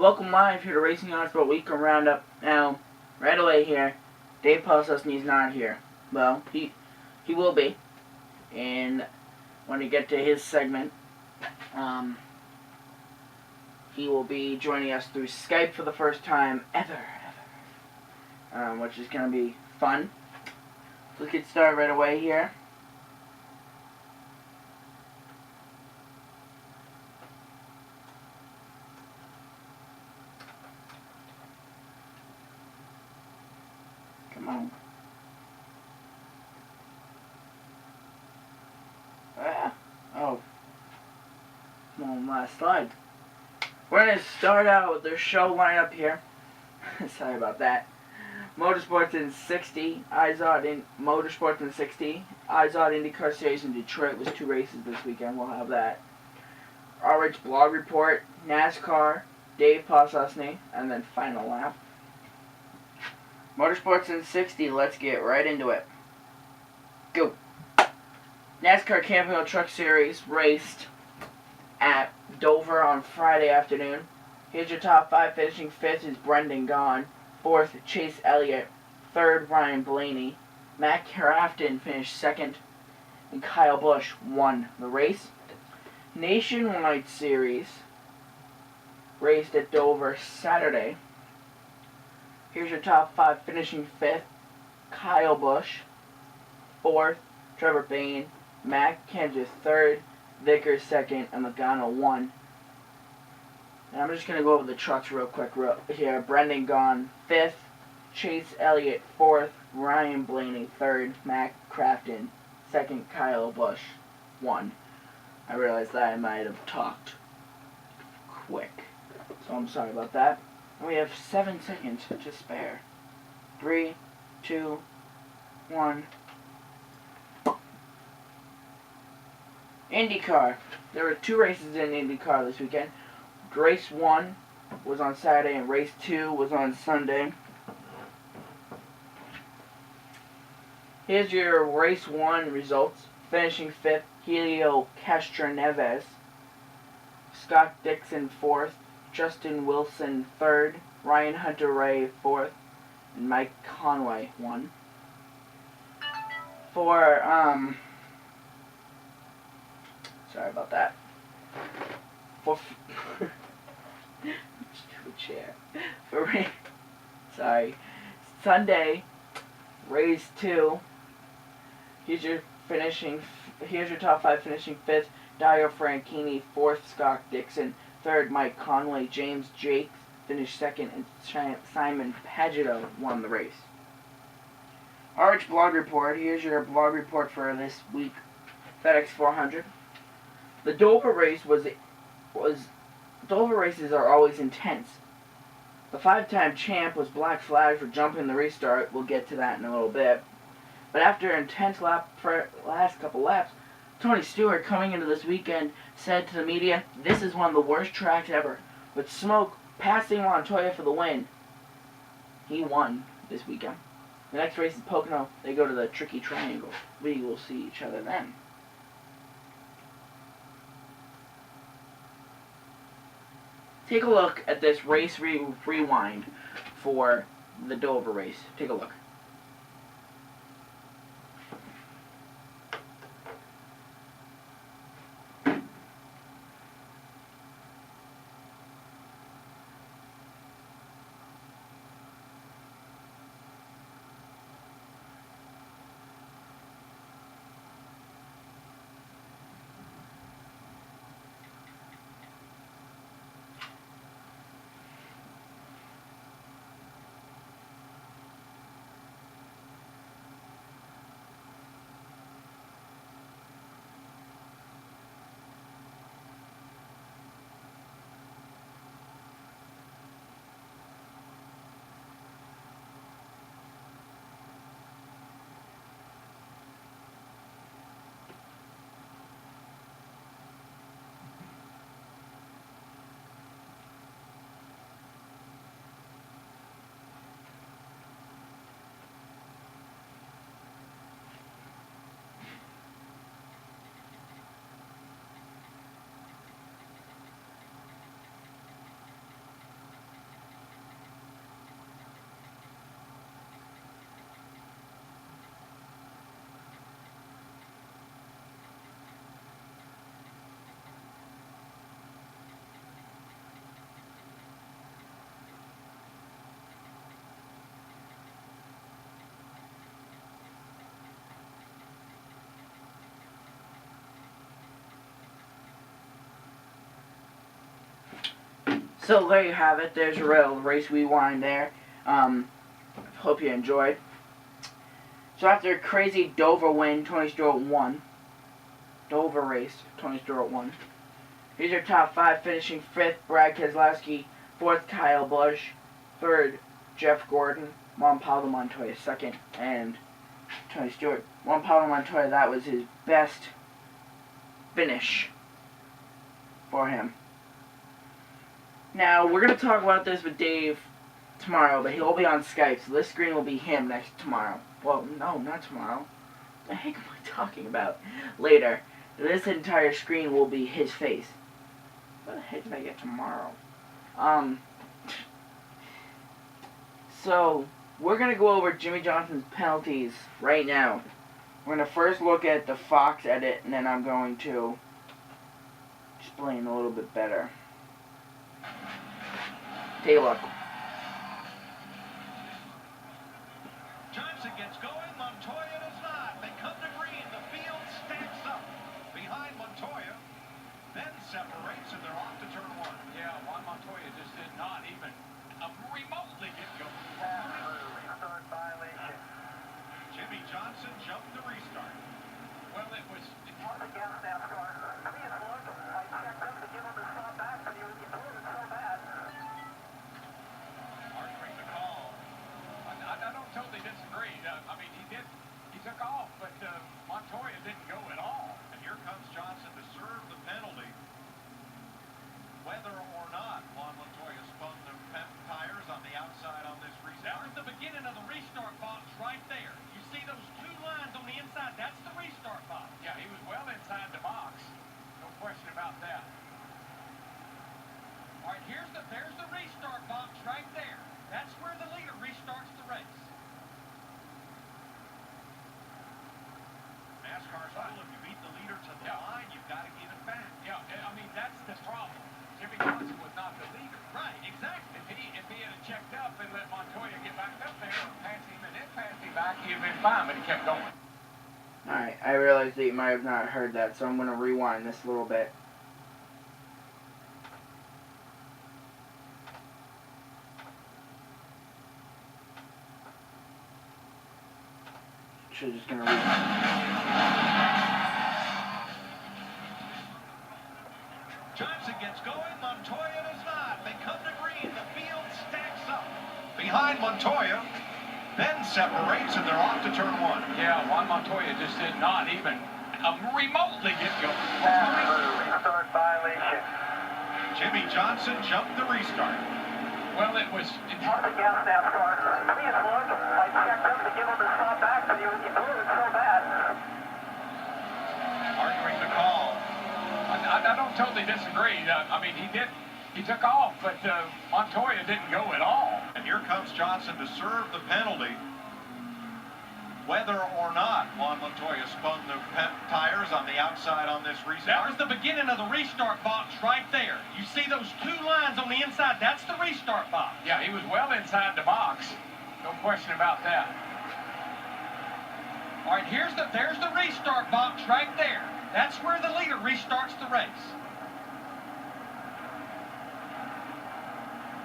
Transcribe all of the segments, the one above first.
Welcome live here to Racing Hotspot Weekend Roundup. Now, right away here, Dave Poslusny is not here. Well, he will be. And when we get to his segment, he will be joining us through Skype for the first time ever. Which is going to be fun. Let's get started right away here. Come on. Oh. One last slide. We're going to start out with their show lineup here. Sorry about that. Motorsports in 60. Izod in Motorsports in 60. Izod IndyCar Series in Detroit was 2 races this weekend. We'll have that. RH Blog Report, NASCAR, Dave Poslusny, and then final lap. Motorsports in 60, let's get right into it. Go. NASCAR Camping Truck Series raced at Dover on Friday afternoon. Here's your top 5. Finishing 5th is Brendan Gaughan. 4th, Chase Elliott. 3rd, Ryan Blaney. Matt Crafton finished 2nd. And Kyle Busch won the race. Nationwide Series raced at Dover Saturday. Here's your top 5. Finishing 5th, Kyle Busch. 4th, Trevor Bayne. Matt Kenseth 3rd. Vickers 2nd. And Logano 1. And I'm just going to go over the trucks real quick here. Brendan Gaughan 5th. Chase Elliott 4th. Ryan Blaney 3rd. Matt Crafton 2nd. Kyle Busch 1. I realized that I might have talked quick, so I'm sorry about that. And we have 7 seconds to spare. 3, 2, 1. IndyCar. There were 2 races in IndyCar this weekend. Race 1 was on Saturday and race 2 was on Sunday. Here's your race 1 results. Finishing 5th, Helio Castroneves. Scott Dixon 4th. Justin Wilson 3rd. Ryan Hunter-Reay 4th. And Mike Conway 1. For, sorry about that. For, chair. Sorry. Sunday, race 2. Here's your top 5. Finishing 5th, Dario Franchitti. 4th, Scott Dixon. 3rd, Mike Conway. James Jake finished 2nd, and Simon Pageto won the race. RH Blog Report. Here's your blog report for this week. FedEx 400. The Dover race Dover races are always intense. The 5-time champ was black flagged for jumping the restart. We'll get to that in a little bit. But after an intense last couple laps, Tony Stewart, coming into this weekend, said to the media, "This is one of the worst tracks ever," with Smoke passing Montoya for the win. He won this weekend. The next race is Pocono. They go to the Tricky Triangle. We will see each other then. Take a look at this race rewind for the Dover race. Take a look. So there you have it. There's your real race rewind there. Hope you enjoyed. So after a crazy Dover win, Tony Stewart won. Dover race, Tony Stewart won. Here's your top 5, finishing 5th, Brad Keselowski, 4th, Kyle Busch, 3rd, Jeff Gordon, Juan Pablo Montoya 2nd, and Tony Stewart. Juan Pablo Montoya, that was his best finish for him. Now, we're going to talk about this with Dave tomorrow, but he'll be on Skype, so this screen will be him tomorrow. Well, no, not tomorrow. What the heck am I talking about? Later. This entire screen will be his face. What the heck did I get tomorrow? So, we're going to go over Jimmy Johnson's penalties right now. We're going to first look at the Fox edit, and then I'm going to explain a little bit better. Take a look. Johnson gets going, Montoya does not. They come to green, the field stacks up behind Montoya, then separates, and they're off to turn 1. Yeah, Juan Montoya just did not even remotely get going. Restart violation. Jimmy Johnson jumped the restart. Well, it was... Once again, NASCAR. Please look. I checked up to give him the stop back, but he was doing it so bad. Arguing the call. I don't totally disagree. I mean, he took off, but Montoya didn't go at all. And here comes Johnson to serve the penalty. Whether or not Juan Montoya spun the tires on the outside on this restart. That was the beginning of the restart box right there. You see those 2 lines on the inside? That's the restart box. Yeah, he was well inside the box. No question about that. All right, there's the restart box right there. That's where the leader restarts the race. NASCAR's rule, if you beat the leader to the line, you've got to give it back. Yeah, I mean, that's the problem. Jimmy Johnson was not the leader. Right, exactly. If he had checked up and let Montoya get back up there and pass him and then pass him back, he'd have been fine, but he kept going. Alright, I realize that you might have not heard that, so I'm going to rewind this a little bit. Just going to Johnson gets going, Montoya does not. They come to green, the field stacks up behind Montoya, then separates, and they're off to turn 1. Yeah, Juan Montoya just did not even remotely get going. Restart violation. Jimmy Johnson jumped the restart. Well, it was... Once again, NASCAR. Please look. I checked up to give him the stop back, but he was doing it so bad. Arguing the call. I don't totally disagree. I mean, he took off, but Montoya didn't go at all. And here comes Johnson to serve the penalty. Whether or not Juan Montoya spun the tires on the outside on this restart. That was the beginning of the restart box right there. You see those 2 lines on the inside? That's the restart box. Yeah, he was well inside the box. No question about that. All right, there's the restart box right there. That's where the leader restarts the race.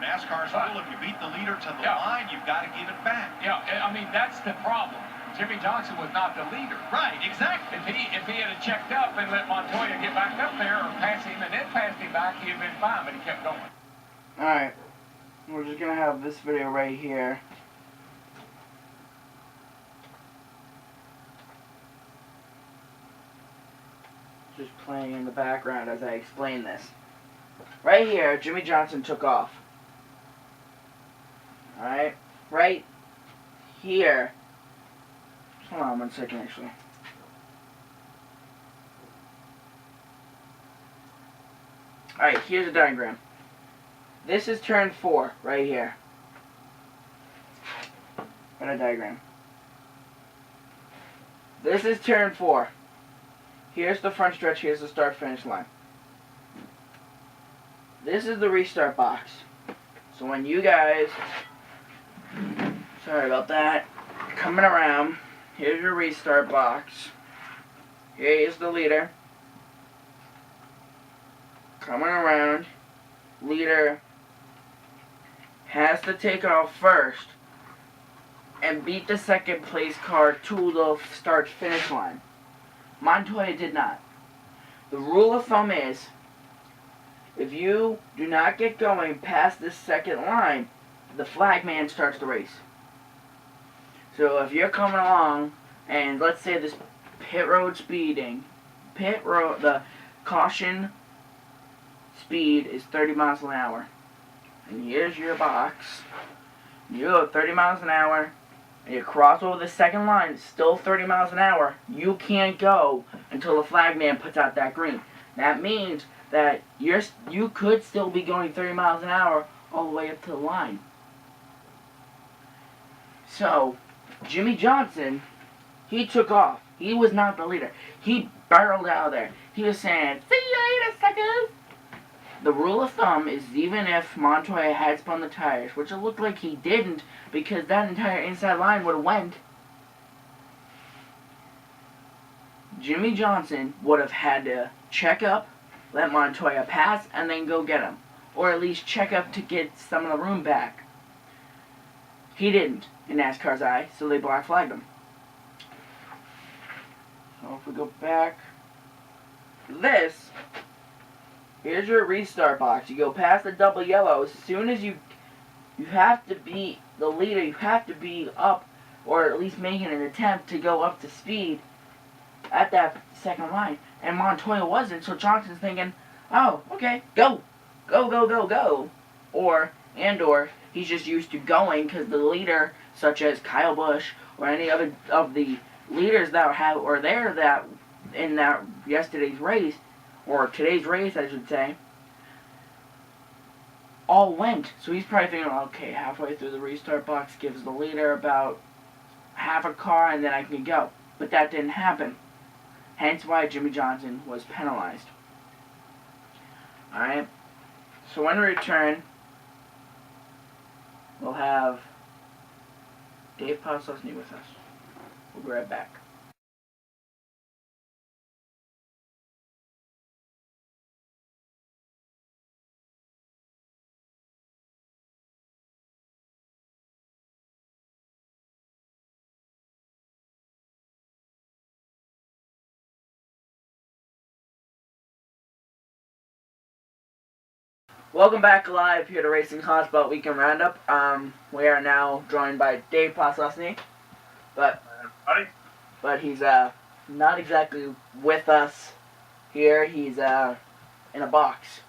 NASCAR's rule, if you beat the leader to the line, you've got to give it back. Yeah, I mean, that's the problem. Jimmy Johnson was not the leader. Right, exactly. If he had checked up and let Montoya get back up there or pass him and then passed him back, he'd have been fine, but he kept going. Alright, we're just going to have this video right here. Just playing in the background as I explain this. Right here, Jimmy Johnson took off. Alright, right here. Hold on 1 second, actually. Alright, here's a diagram. This is turn 4, right here. Got a diagram. This is turn 4. Here's the front stretch, here's the start-finish line. This is the restart box. So when you guys, sorry about that, coming around, here's your restart box. Here is the leader. Coming around, leader has to take off first and beat the second place car to the start-finish line. Montoya did not. The rule of thumb is, if you do not get going past this second line, the flag man starts the race. So if you're coming along, and let's say this the caution speed is 30 miles an hour. And here's your box. You go 30 miles an hour, and you cross over the second line, it's still 30 miles an hour. You can't go until the flag man puts out that green. That means that you could still be going 30 miles an hour all the way up to the line. So, Jimmy Johnson, he took off. He was not the leader. He barreled out of there. He was saying, "See you later, suckers." The rule of thumb is, even if Montoya had spun the tires, which it looked like he didn't, because that entire inside line would have went, Jimmy Johnson would have had to check up, let Montoya pass, and then go get him. Or at least check up to get some of the room back. He didn't, in NASCAR's eye, so they black flagged him. So if we go back to this, here's your restart box. You go past the double yellow. As soon as you have to be the leader, you have to be up, or at least making an attempt to go up to speed at that second line. And Montoya wasn't, so Johnson's thinking, oh, okay, go. Or he's just used to going because the leader, such as Kyle Busch or any other of the leaders that were there that in that yesterday's race, or today's race, I should say, all went. So he's probably thinking, okay, halfway through the restart box gives the leader about half a car and then I can go. But that didn't happen. Hence why Jimmy Johnson was penalized. Alright. So when we return, we'll have Dave Poslusny with us. We'll be right back. Welcome back live here to Racing Hotspot Weekend Roundup. We are now joined by Dave Poslusny, but he's not exactly with us here. He's in a box.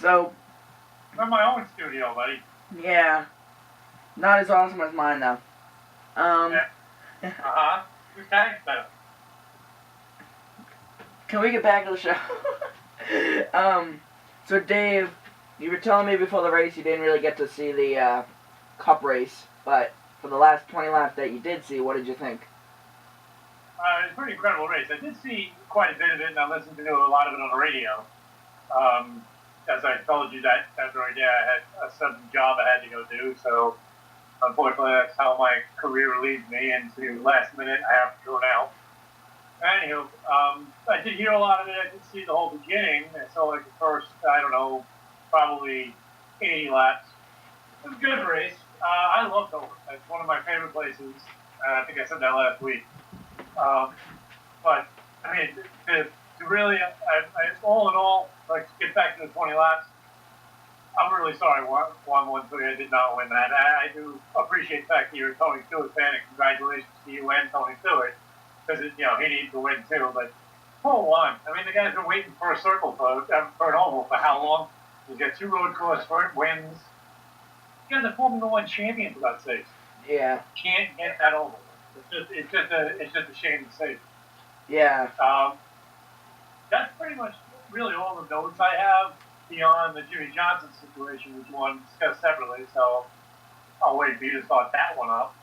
So I'm in my own studio, buddy. Yeah, not as awesome as mine though. Thanks, though. Can we get back to the show? So Dave, you were telling me before the race you didn't really get to see the Cup race, but for the last 20 laps that you did see, what did you think? It was a pretty incredible race. I did see quite a bit of it, and I listened to a lot of it on the radio. As I told you, that very day I had a sudden job I had to go do, so unfortunately that's how my career leads me into last minute I have to go now. Anywho, I did hear a lot of it. I did see the whole beginning. I saw like the first, I don't know, probably 80 laps. It was a good race. I love Dover. It's one of my favorite places. I think I said that last week. But, I mean, to really, all in all, like, get back to the 20 laps, I'm really sorry 1-1-3. I did not win that. I do appreciate the fact that you're a Tony Stewart fan, and congratulations to you and Tony Stewart. Because, he needs to win too, but hold on. I mean, the guy's been waiting for a circle for an oval for how long? He's got 2 road course wins. You guys are Formula 1 champion, for God's sakes. Yeah. Can't get that oval. It's just a shame to say. Yeah. That's pretty much really all the notes I have beyond the Jimmy Johnson situation, which we want to discuss separately. So I'll wait for you to start that one up.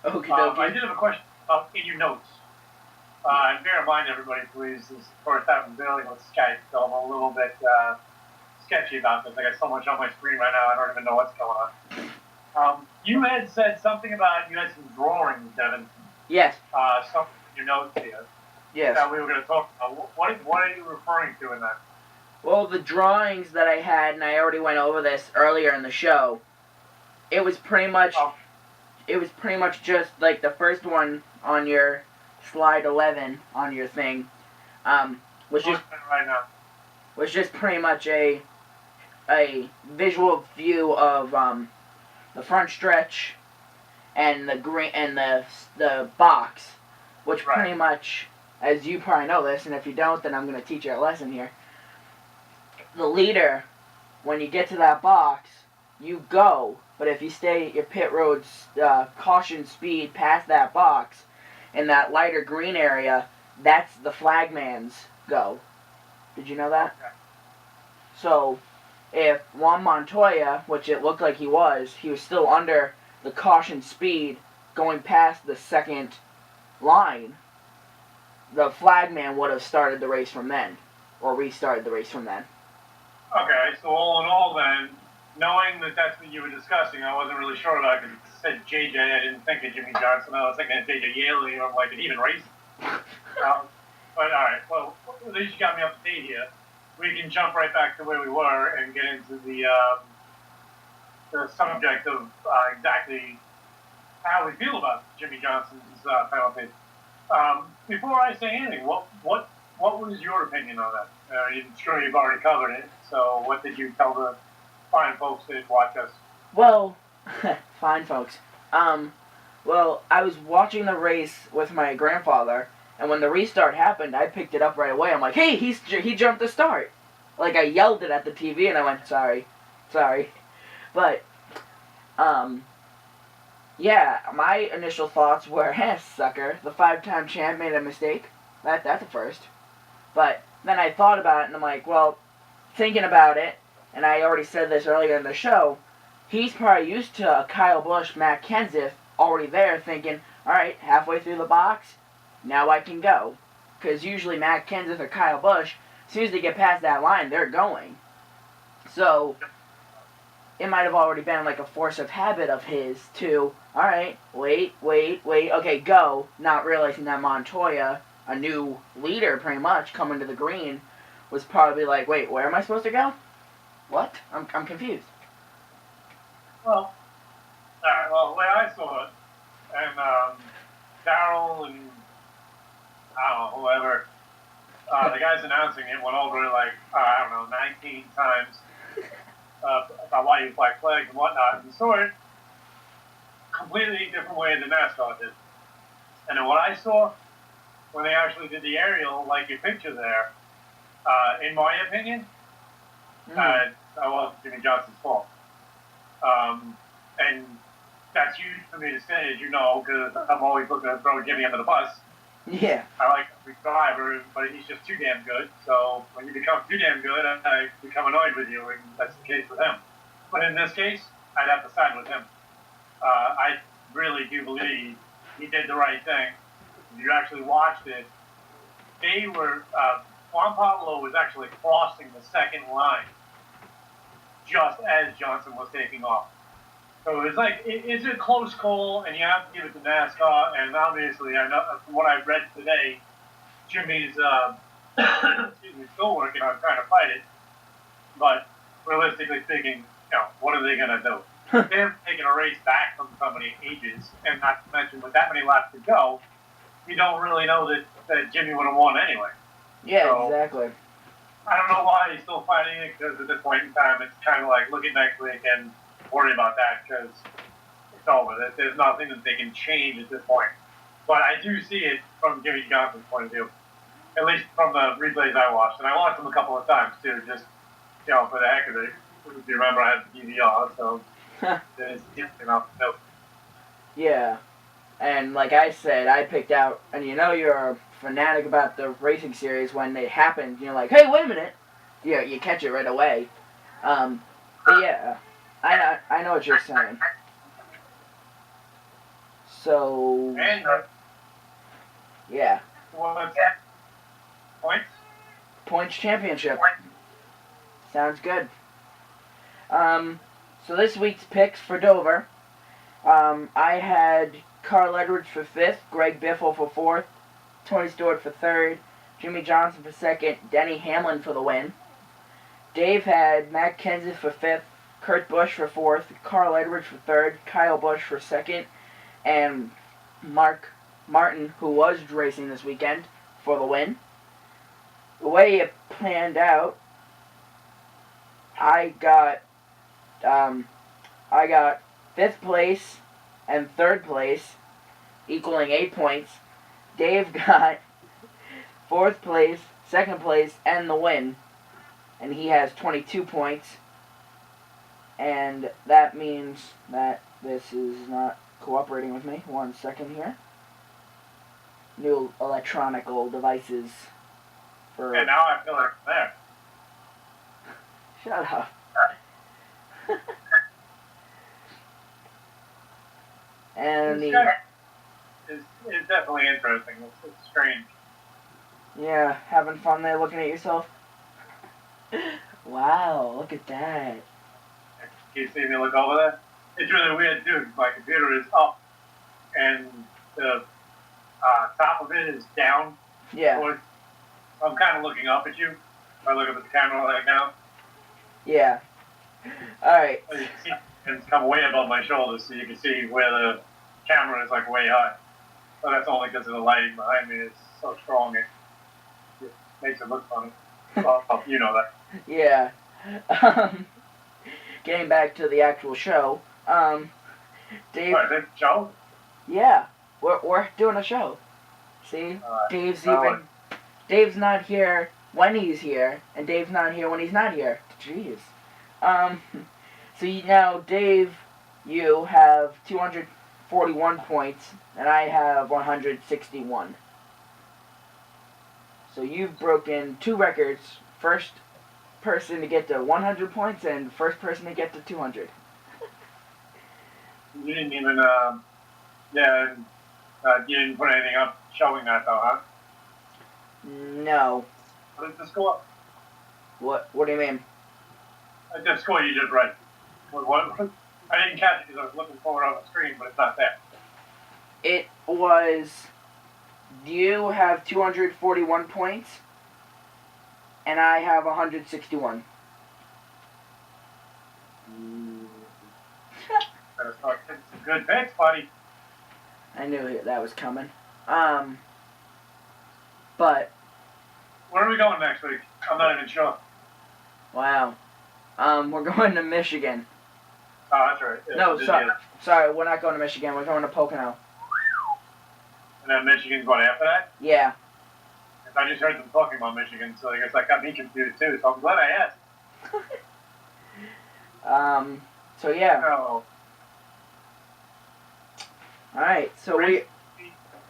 Okay. I did have a question in your notes. And bear in mind, everybody, please, this is the first time I'm dealing with Skype, so I'm a little bit sketchy about this. I got so much on my screen right now, I don't even know what's going on. You had said something about, you had some drawings, Devin. Yes. Something in your notes here. Yes. That we were going to talk about. What are you referring to in that? Well, the drawings that I had, and I already went over this earlier in the show, it was pretty much just like the first one on your slide 11 on your thing, was just right now. was just pretty much a visual view of the front stretch and the green and the box, which Right. pretty much, as you probably know this, and if you don't, then I'm going to teach you a lesson here. The leader, when you get to that box, you go, but if you stay at your pit road's caution speed past that box, in that lighter green area, that's the flagman's go. Did you know that? Okay. So, if Juan Montoya, which it looked like he was still under the caution speed going past the second line, the flagman would have started the race from then, or restarted the race from then. Okay, so all in all then, knowing that that's what you were discussing, I wasn't really sure about it because it said JJ, I didn't think of Jimmy Johnson, I was thinking of JJ Yaley or like an even race. But alright, well, at least you got me up to date here. We can jump right back to where we were and get into the subject of exactly how we feel about Jimmy Johnson's penalty. Before I say anything, what was your opinion on that? I'm sure you've already covered it. So what did you tell the fine folks that watch us? Well, fine folks. Well, I was watching the race with my grandfather, and when the restart happened, I picked it up right away. I'm like, hey, he jumped the start. Like, I yelled it at the TV, and I went, sorry. But, yeah, my initial thoughts were, sucker, the 5-time champ made a mistake. That's a first. But then I thought about it, and I'm like, well, thinking about it, and I already said this earlier in the show, he's probably used to a Kyle Busch, Matt Kenseth already there thinking, all right, halfway through the box, now I can go. Because usually Matt Kenseth or Kyle Busch, as soon as they get past that line, they're going. So it might have already been like a force of habit of his to, all right, wait, okay, go, not realizing that Montoya, a new leader pretty much, coming to the green, was probably like, wait, where am I supposed to go? What? I'm confused. Well, the way I saw it, and Darrell and I don't know, whoever, the guys announcing it went over it like, I don't know, 19 times about why you flag flags and whatnot, and saw it completely different way than NASCAR did. And then what I saw, when they actually did the aerial, like your picture there, in my opinion, that wasn't Jimmy Johnson's fault. And that's huge for me to say, as you know, because I'm always looking to throw Jimmy under the bus. Yeah. I like the driver, but he's just too damn good. So when you become too damn good, I become annoyed with you, and that's the case with him. But in this case, I'd have to side with him. I really do believe he did the right thing. If you actually watched it, they were, Juan Pablo was actually crossing the second line just as Johnson was taking off. So it's like, it's a close call, and you have to give it to NASCAR, and obviously, I know from what I've read today, Jimmy's still working on trying to fight it, but realistically speaking, what are they going to do? They're taking a race back from so many ages, and not to mention with that many laps to go, you don't really know that Jimmy would have won anyway. Yeah, so, exactly. I don't know why he's still fighting it, because at this point in time, it's kind of like, look at next week and worry about that, because it's over. There's nothing that they can change at this point. But I do see it from Jimmy Johnson's point of view, at least from the replays I watched. And I watched them a couple of times, too, just, for the heck of it. If you remember, I had the DVR, so it's enough to know. Yeah. And like I said, I picked out, and you're a fanatic about the racing series when it happened, you're like, hey, wait a minute. Yeah, you catch it right away. But yeah, I know what you're saying. So, And, yeah. what's that? Points? Points championship. Sounds good. So this week's picks for Dover. I had Carl Edwards for 5th, Greg Biffle for 4th, Tony Stewart for 3rd, Jimmy Johnson for 2nd, Denny Hamlin for the win. Dave had Matt Kenseth for 5th, Kurt Busch for 4th, Carl Edwards for 3rd, Kyle Busch for 2nd, and Mark Martin, who was racing this weekend, for the win. The way it planned out, I got 5th place and 3rd place, equaling 8 points. Dave got 4th place, 2nd place, and the win, and he has 22 points. And that means that this is not cooperating with me. 1 second here. New electronical devices for... And now I feel like I'm there. Shut up. And It's definitely interesting. It's strange. yeah, having fun there looking at yourself. Wow, look at that. Can you see me look over there? It's really weird, too. My computer is up, and the top of it is down. Yeah. So I'm kind of looking up at you. If I look up at the camera like now. Yeah. Alright. You can see, and it's come way above my shoulders, so you can see where the camera is like way high. So that's only because of the lighting behind me is so strong. It makes it look funny. Well, you know that. Yeah. Getting back to the actual show. Dave. What, is it Joe? Yeah. We're doing a show. See? Dave's not here when he's here, and Dave's not here when he's not here. Jeez. So now, Dave, you have 241 points, and I have 161. So you've broken 2 records. First person to get to 100 points, and first person to get to 200. You didn't even, you didn't put anything up showing that though, huh? No. What is the score? What do you mean? The score you just read. What? I didn't catch it because I was looking for it on the screen, but it's not there. It was... You have 241 points, and I have 161. Better start getting some good picks, buddy. I knew that was coming. But... Where are we going next week? I'm not even sure. Wow. We're going to Michigan. Oh, that's right. Yeah, No, sorry, we're not going to Michigan. We're going to Pocono. And then Michigan's going after that? Yeah. I just heard them talking about Michigan, so I guess that got me confused too, so I'm glad I asked. So yeah. Oh. Alright, so Race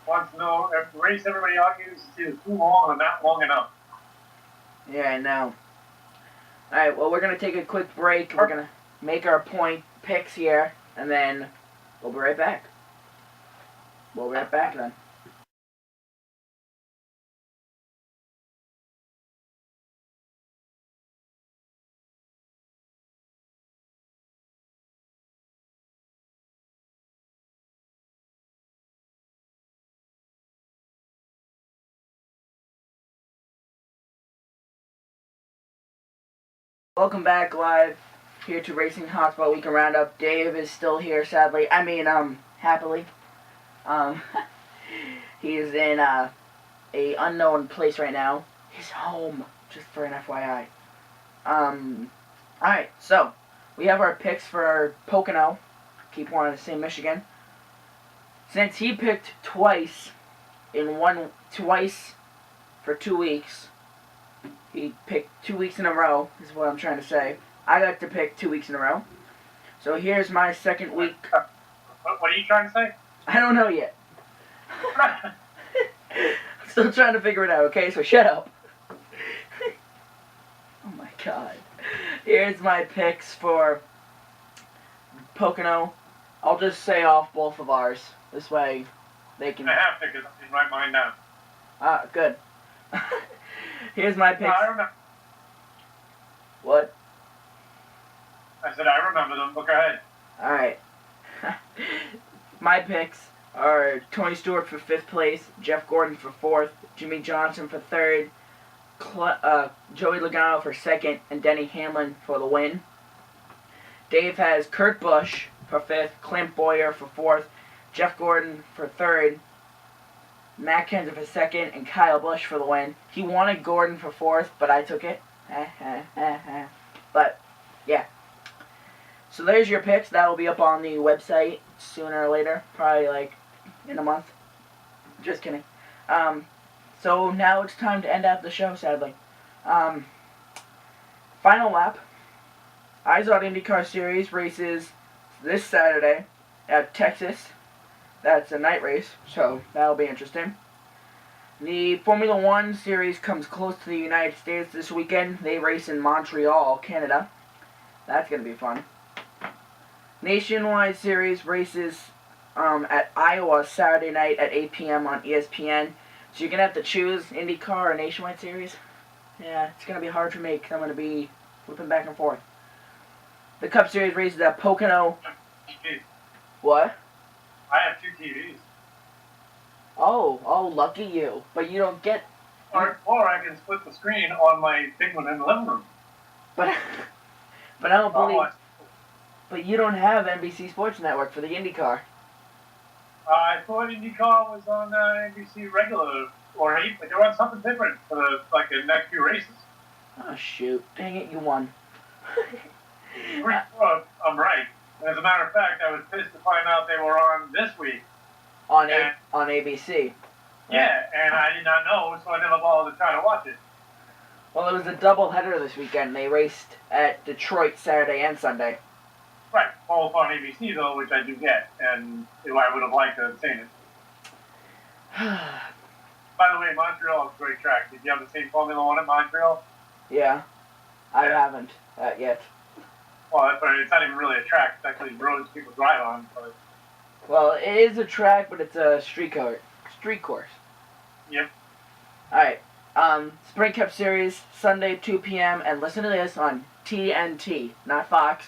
wants to know, race everybody argues is either too long or not long enough. Yeah, I know. Alright, well, we're going to take a quick break. We're going to make our point picks here, and then we'll be right back. We'll be right back then. Welcome back live here to Racing Hotspot Weekend Roundup. Dave is still here, sadly. Happily. He is in a unknown place right now. His home, just for an FYI. Alright, so we have our picks for Pocono. Keep wanting to say Michigan. Since he picked twice for 2 weeks. He picked 2 weeks in a row, is what I'm trying to say. I like to pick 2 weeks in a row. So here's my second week. What are you trying to say? I don't know yet. I'm still trying to figure it out, okay? So shut up. Oh my god. Here's my picks for Pocono. I'll just say off both of ours. This way they can... I have to, because I'm in my mind now. Good. Here's my picks. I remember. What? I said I remember them, but go ahead. Alright. My picks are Tony Stewart for 5th place, Jeff Gordon for 4th, Jimmy Johnson for 3rd, Joey Logano for second and Denny Hamlin for the win. Dave has Kurt Busch for fifth, Clint Bowyer for fourth, Jeff Gordon for third, Matt Kenseth for second, and Kyle Busch for the win. He wanted Gordon for fourth, but I took it. But, yeah. So there's your picks. That will be up on the website sooner or later. Probably, like, in a month. Just kidding. So now it's time to end out the show, sadly. Final lap. IZOD IndyCar Series races this Saturday at Texas. That's a night race, so that'll be interesting. The Formula One Series comes close to the United States this weekend. They race in Montreal, Canada. That's going to be fun. Nationwide Series races at Iowa Saturday night at 8 p.m. on ESPN. So you're going to have to choose IndyCar or Nationwide Series. Yeah, it's going to be hard for me because I'm going to be flipping back and forth. The Cup Series races at Pocono. What? I have 2 TVs. Oh, lucky you. But you don't get... Or I can split the screen on my big one in the living room. But I don't believe... But you don't have NBC Sports Network for the IndyCar. I thought IndyCar was on NBC regular, or but they run something different for the next few races. Oh, shoot. Dang it, you won. Pretty sure I'm right. And as a matter of fact, I was pissed to find out they were on this week. On ABC. Yeah, and I did not know, so I never bothered to try to watch it. Well, it was a doubleheader this weekend. They raced at Detroit Saturday and Sunday. Right, both on ABC though, which I do get, and I would have liked to have seen it. By the way, Montreal is a great track. Did you ever see Formula One at Montreal? Yeah, I haven't yet. Well, that's right. It's not even really a track. It's actually roads people drive on. But... Well, it is a track, but it's a street course. Yep. All right. Sprint Cup Series Sunday 2 p.m. and listen to this on TNT, not Fox.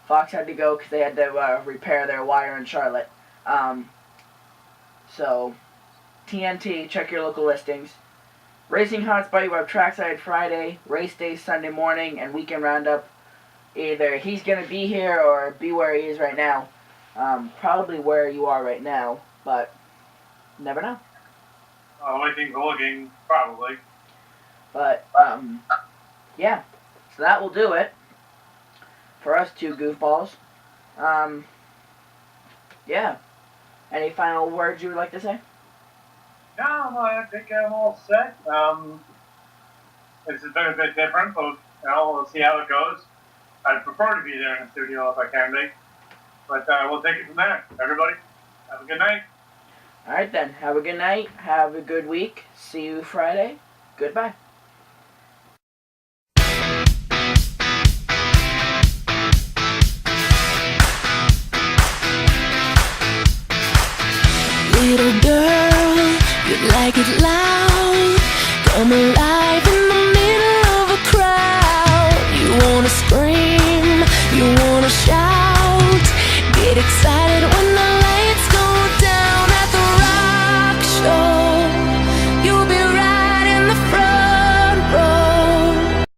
Fox had to go because they had to repair their wire in Charlotte. So, TNT, check your local listings. Racing Hotspot, you have trackside Friday, race day Sunday morning, and weekend roundup. Either he's going to be here or be where he is right now. Probably where you are right now, but never know. The way things are looking, probably. But, yeah. So that will do it for us two goofballs. Yeah. Any final words you would like to say? No, I think I'm all set. This has been a bit different, but we'll see how it goes. I'd prefer to be there in the studio if I can be. But we'll take it from there. Everybody, have a good night. All right, then. Have a good night. Have a good week. See you Friday. Goodbye. Little girl, you like it loud. Come alive.